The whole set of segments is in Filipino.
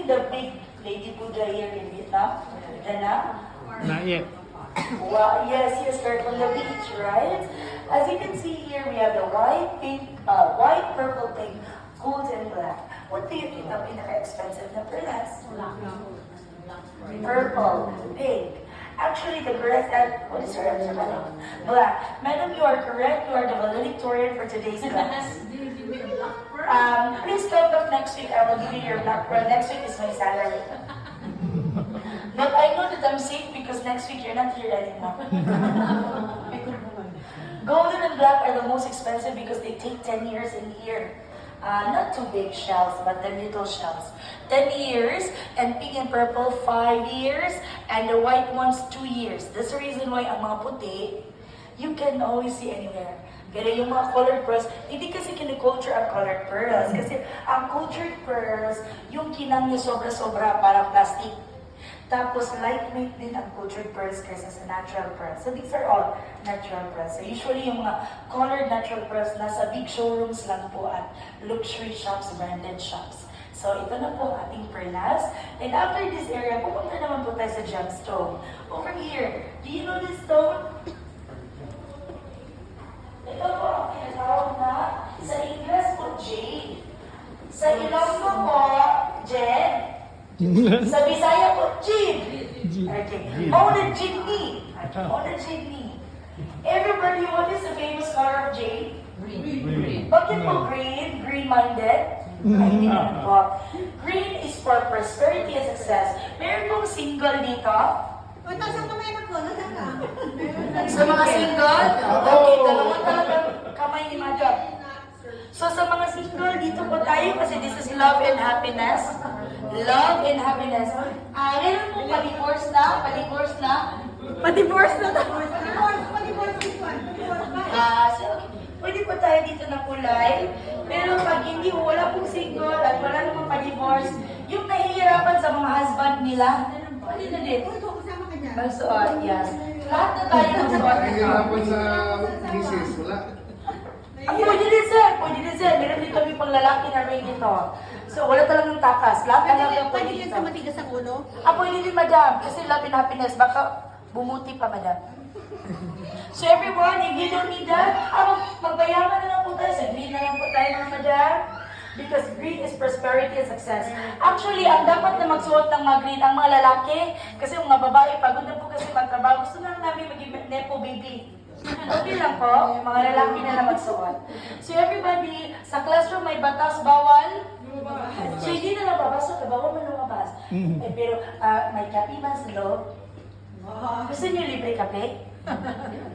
seen the big Lady Buddha here in Vietnam? Dana? Not yet. Well, yes, we're from the beach, right? As you can see here, we have the white, purple, pink, gold, and black. What do you think ang pinaka-expensive na perlas? Purple, pink. Actually, the correct what is your answer, madam? Black. Madam, you are correct. You are the valedictorian for today's class. Please come back next week. I will give you your black pearl. Next week is my salary. But I know that I'm safe because next week you're not here anymore. Golden and black are the most expensive because they take 10 years in here. Not too big shells, but the little shells. 10 years, and pink and purple, 5 years, and the white ones, 2 years. That's the reason why ang mga puti, you can always see anywhere. Pero yung mga colored pearls, hindi kasi kiniculture ang colored pearls. Kasi ang cultured pearls, yung kinang niya sobra-sobra, parang plastic. Tapos lightweight din ang cultured pearls kaysa sa natural pearls. So these are all natural pearls. So usually yung mga colored natural pearls nasa big showrooms lang po at luxury shops, branded shops. So ito na po ating perlas. And after this area, pupunta naman po tayo sa gemstone. Over here, do you know this stone? Ito po ang tinatawag na sa Ingles po jade. Sa Ilonggo po, jet. Sa Bisaya po, jade. Okay. Mona jidni. Mona jidni. Everybody, what is the famous color of jade? Green. Bakit po green? Green-minded? Ay, hindi naman po. Green is for prosperity and success. Meron pong single dito. Sa mga single, okay, dalawang talagang kamay ni Madam. So sa mga single, dito po tayo kasi this is love and happiness. Love and happiness. Meron po pa-divorce na. Pa-divorce na tayo. So, pwede po tayo dito na kulay. Pero pag hindi, wala pong single at wala namang pa-divorce, yung nahihirapan sa mga husband nila, pwede na din. Magsuot, yes. Lahat na tayo magsuot. Nahihirapan sa misis, wala. Pwede din sir. Meron din kami pang lalaki na ring dito. So, wala talagang takas. Lahat na lang Pwede pwede din dito. sa matigas ang ulo? Pwede din, madam. Kasi love and happiness. Baka bumuti pa, madam. So, everyone, if you don't need that, magbayaman na lang po tayo. Sa green na lang po tayo, mga madam. Because green is prosperity and success. Actually, ang dapat na magsuot ng mga green ang mga lalaki. Kasi yung mga babae, pagod na po kasi magtrabaho. Gusto na namin maging nepo baby. Okay lang po, mga lalaki na lang magsuot. So everybody, sa classroom may batas bawal. So hindi na nababasa, bawal man lumabas. Pero may kape man sa loob. Gusto niyo libre kape?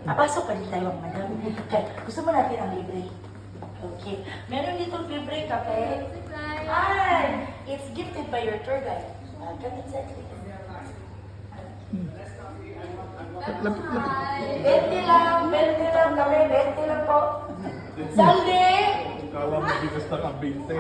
Pasok pa din tayo, madam. Okay. Gusto mo natin ang libre? Okay. Meron ditong libre kape. Hi! It's gifted by your tour guide. Come inside. 20 lang kami, 20 lang po. Saldi! Kala mo bigas ng abinte.